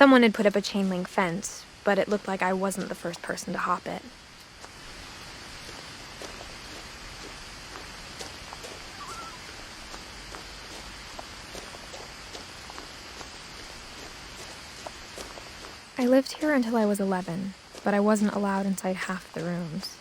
Someone had put up a chain-link fence, but it looked like I wasn't the first person to hop it. I lived here until I was 11, but I wasn't allowed inside half the rooms.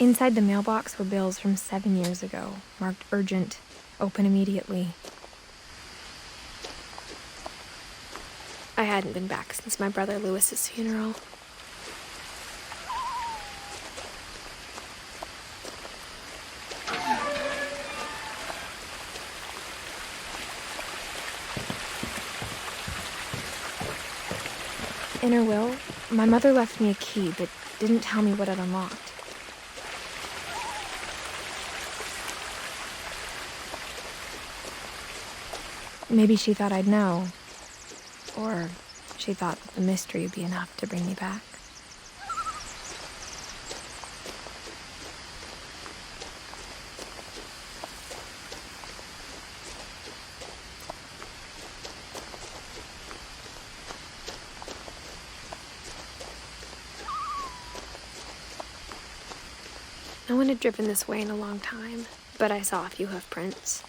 Inside the mailbox were bills from 7 years ago, marked urgent, open immediately. I hadn't been back since my brother Lewis's funeral. In her will, my mother left me a key but didn't tell me what it unlocked. Maybe she thought I'd know, or she thought that the mystery would be enough to bring me back. No one had driven this way in a long time, but I saw a few hoof prints.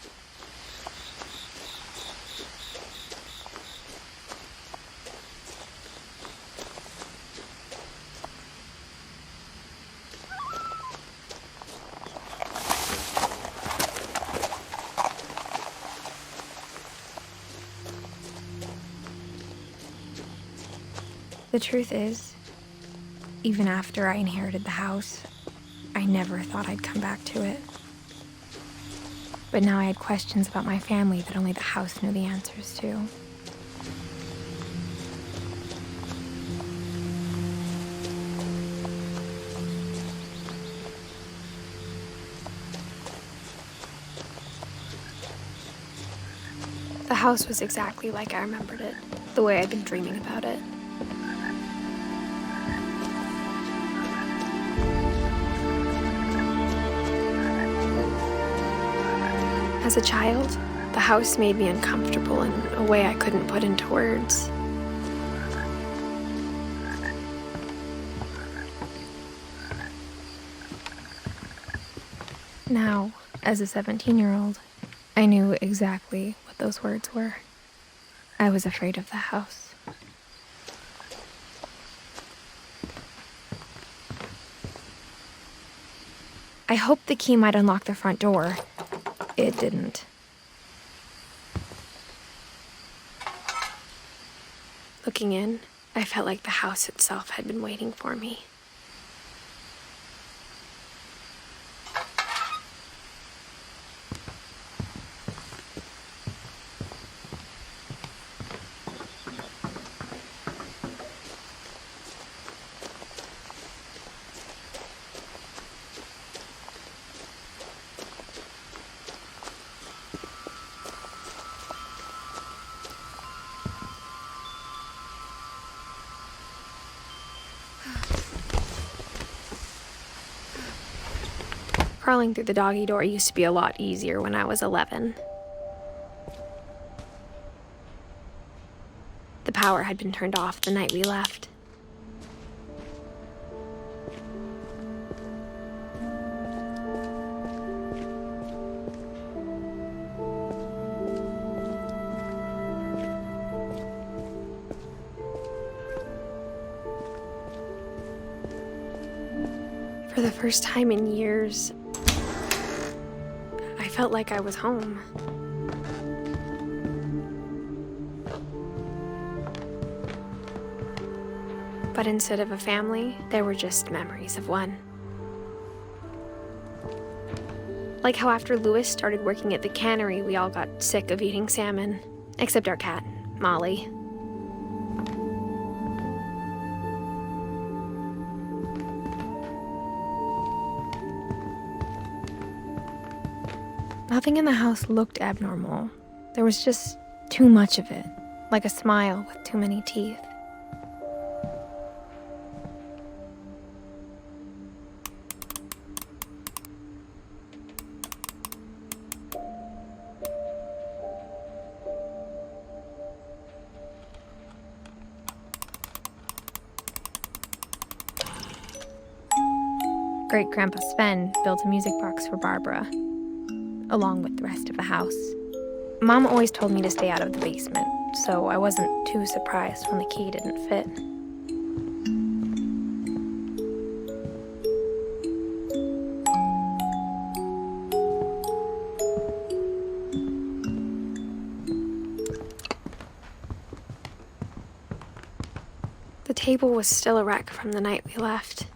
The truth is, even after I inherited the house, I never thought I'd come back to it. But now I had questions about my family that only the house knew the answers to. The house was exactly like I remembered it, the way I'd been dreaming about it. As a child, the house made me uncomfortable in a way I couldn't put into words. Now, as a 17-year-old, I knew exactly what those words were. I was afraid of the house. I hoped the key might unlock the front door. It didn't. Looking in, I felt like the house itself had been waiting for me. Crawling through the doggy door used to be a lot easier when I was 11. The power had been turned off the night we left. For the first time in years, I felt like I was home. But instead of a family, there were just memories of one. Like how after Lewis started working at the cannery, we all got sick of eating salmon, except our cat, Molly. Nothing in the house looked abnormal. There was just too much of it, like a smile with too many teeth. Great-Grandpa Sven built a music box for Barbara, along with the rest of the house. Mom always told me to stay out of the basement, so I wasn't too surprised when the key didn't fit. The table was still a wreck from the night we left.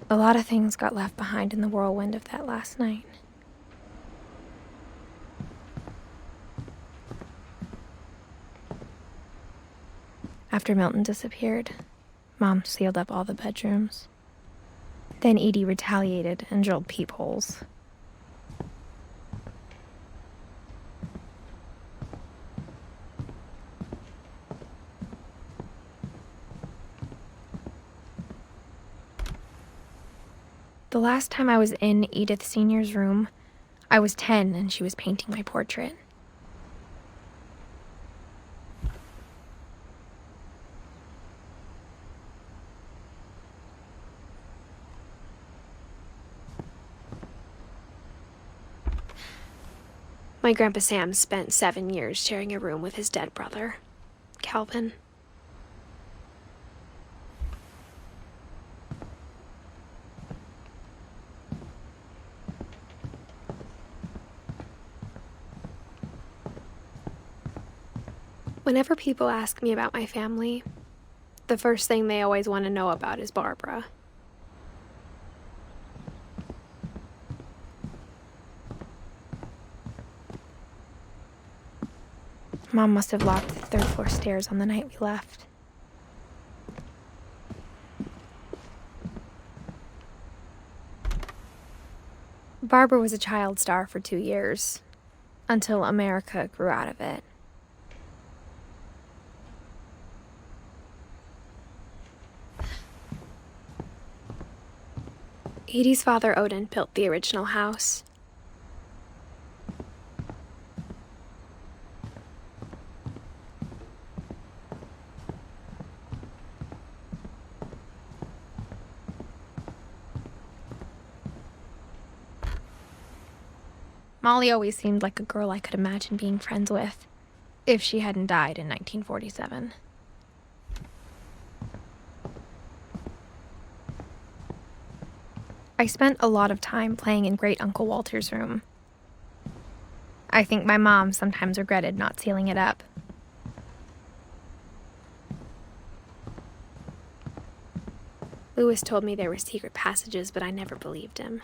A lot of things got left behind in the whirlwind of that last night. After Milton disappeared, Mom sealed up all the bedrooms. Then Edie retaliated and drilled peepholes. The last time I was in Edith Sr.'s room, I was 10 and she was painting my portrait. My Grandpa Sam spent 7 years sharing a room with his dead brother, Calvin. Whenever people ask me about my family, the first thing they always want to know about is Barbara. Mom must have locked the third-floor stairs on the night we left. Barbara was a child star for 2 years, until America grew out of it. Edie's father, Odin, built the original house. Molly always seemed like a girl I could imagine being friends with, if she hadn't died in 1947. I spent a lot of time playing in Great Uncle Walter's room. I think my mom sometimes regretted not sealing it up. Lewis told me there were secret passages, but I never believed him.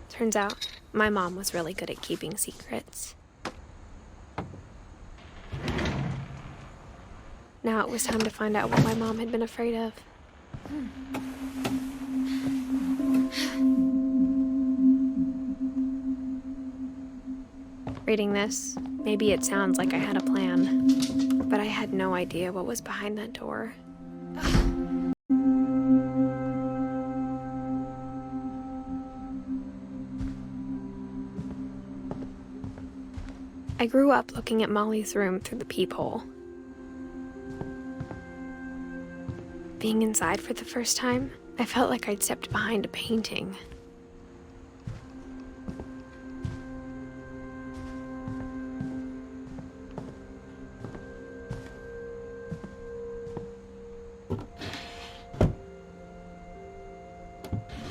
Turns out, my mom was really good at keeping secrets. Now it was time to find out what my mom had been afraid of. Reading this, maybe it sounds like I had a plan, but I had no idea what was behind that door. I grew up looking at Molly's room through the peephole. Being inside for the first time, I felt like I'd stepped behind a painting.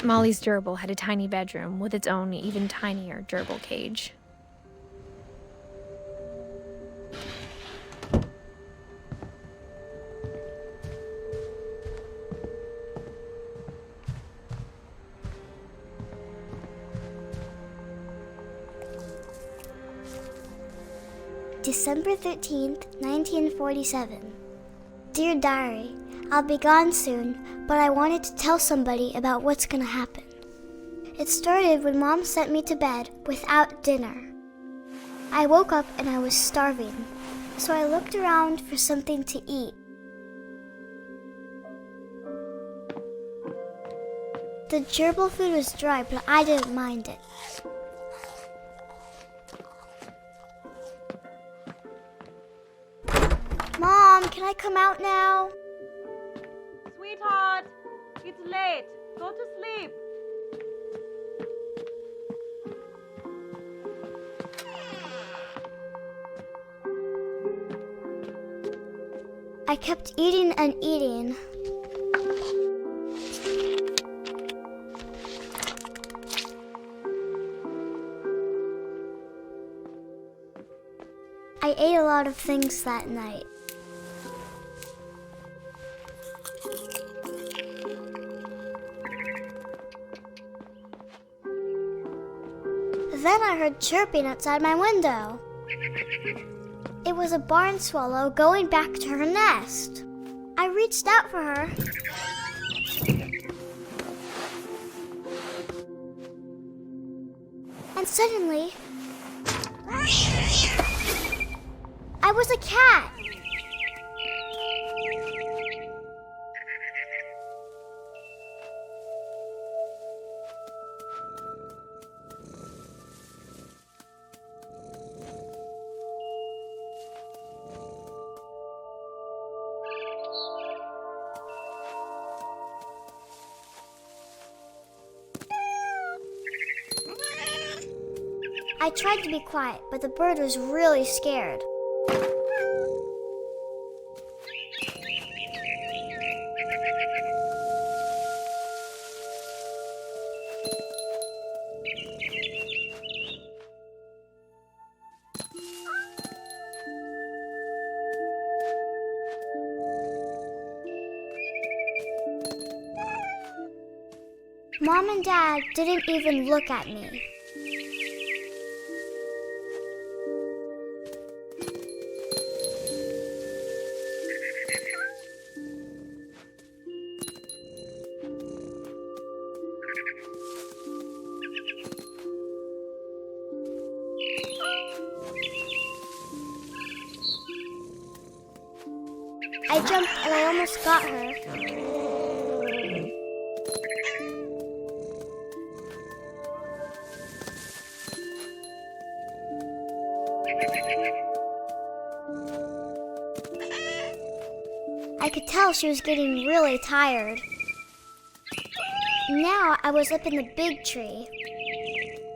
Molly's gerbil had a tiny bedroom with its own even tinier gerbil cage. December 13th, 1947. Dear Diary, I'll be gone soon, but I wanted to tell somebody about what's gonna happen. It started when Mom sent me to bed without dinner. I woke up and I was starving, so I looked around for something to eat. The gerbil food was dry, but I didn't mind it. Mom, can I come out now? Sweetheart, it's late. Go to sleep. I kept eating and eating. I ate a lot of things that night. Then I heard chirping outside my window. It was a barn swallow going back to her nest. I reached out for her. And suddenly, I was a cat. I tried to be quiet, but the bird was really scared. Mom and Dad didn't even look at me. I jumped and I almost got her. I could tell she was getting really tired. Now I was up in the big tree.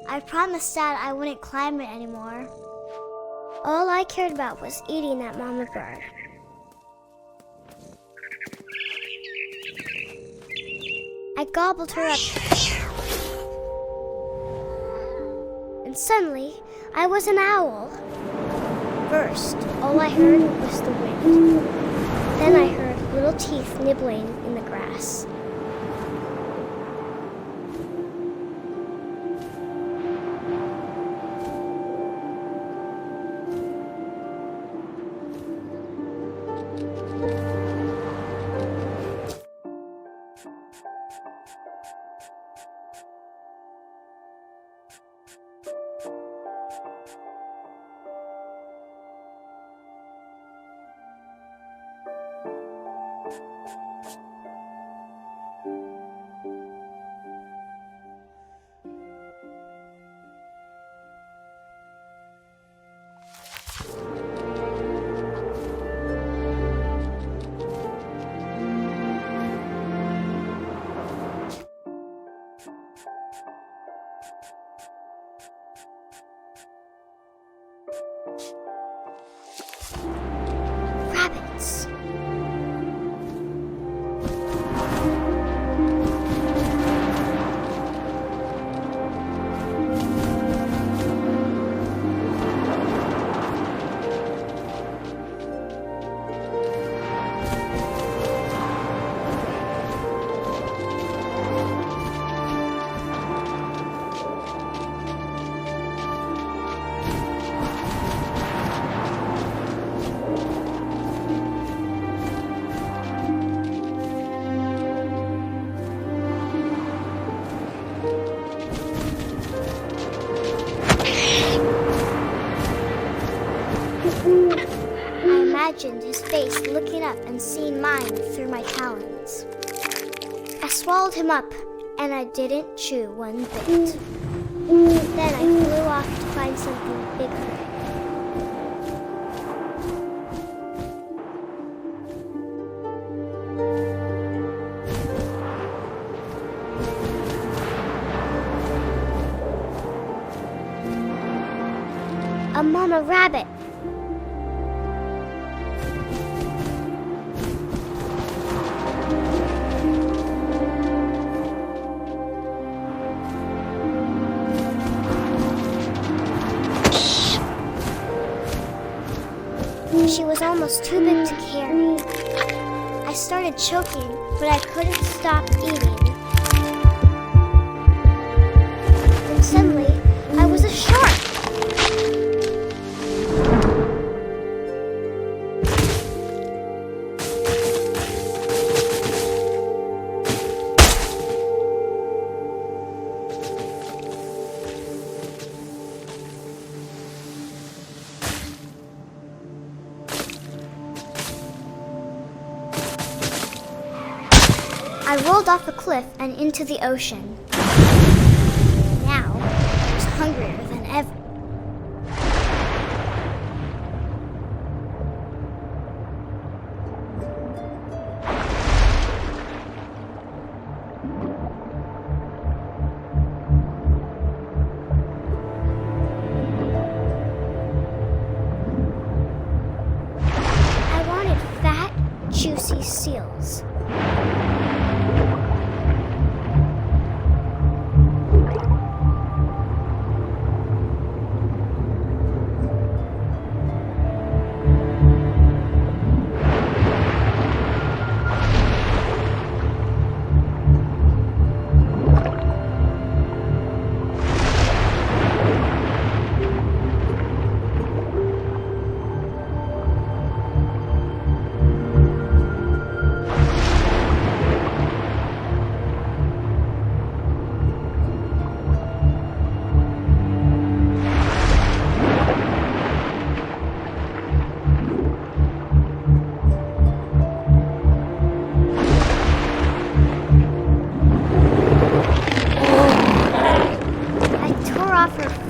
I promised Dad I wouldn't climb it anymore. All I cared about was eating that mama bird. I gobbled her up. And suddenly, I was an owl. First, all I heard was the wind. Then I heard little teeth nibbling in the grass. Rabbits. I imagined his face looking up and seeing mine through my talons. I swallowed him up, and I didn't chew one bit. Then I flew off to find something bigger. A mama rabbit. She was almost too big to carry. I started choking, but I couldn't stop eating. And suddenly, I was a shark. I rolled off a cliff and into the ocean. Now, I was hungrier than ever. I wanted fat, juicy seals.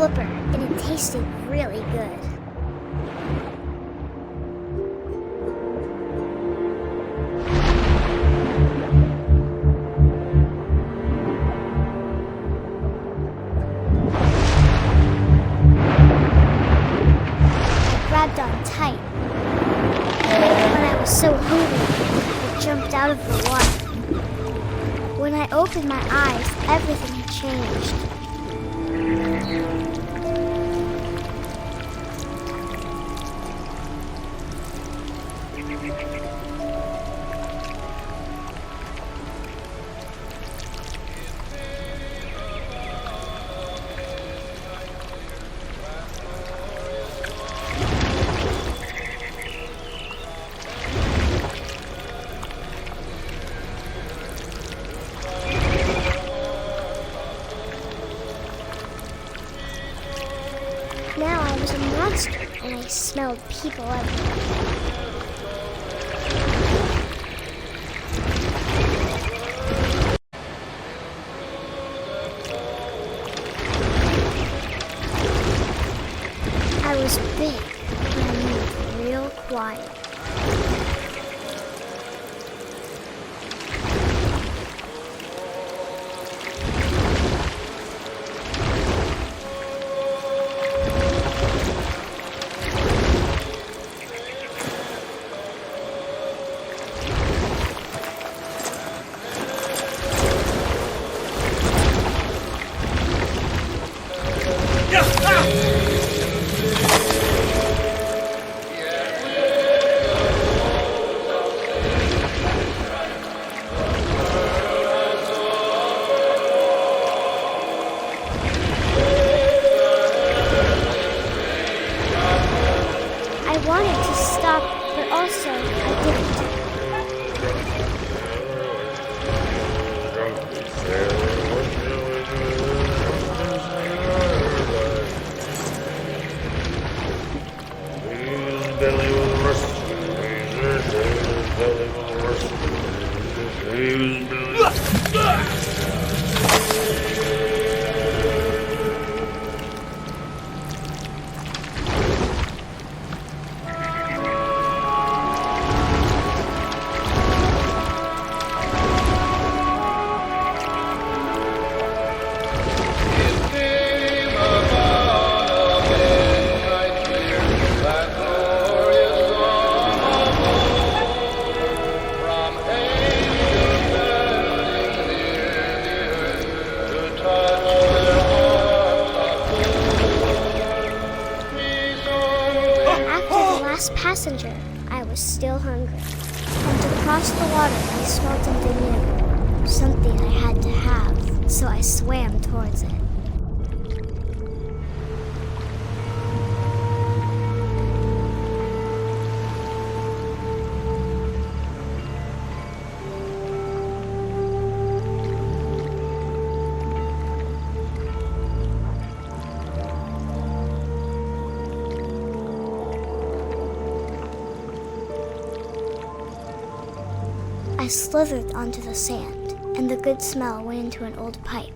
And it tasted really good. I grabbed on tight. When I was so hungry, I jumped out of the water. When I opened my eyes, everything had changed. Now I was a monster, and I smelled people everywhere. I was big, and I moved real quiet. Passenger, I was still hungry. And to cross the water, I smelled something new. Something I had to have, so I swam towards it. I slithered onto the sand, and the good smell went into an old pipe.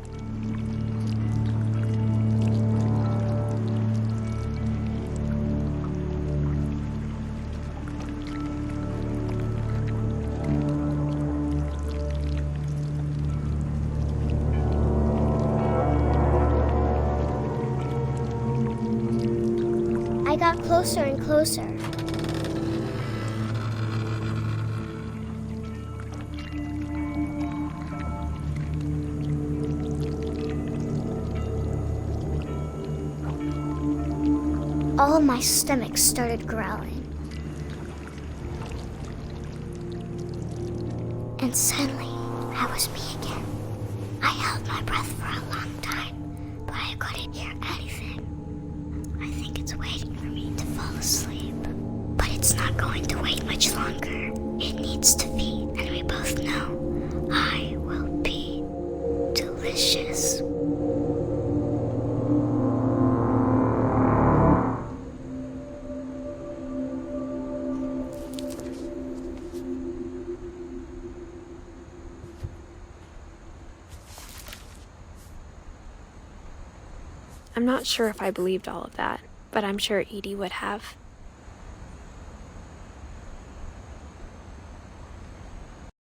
I got closer and closer. All my stomach started growling. And suddenly, I was me again. I held my breath for a long time, but I couldn't hear anything. I think it's waiting for me to fall asleep. But it's not going to wait much longer. It needs to feed, and we both know I will be delicious. I'm not sure if I believed all of that, but I'm sure Edie would have.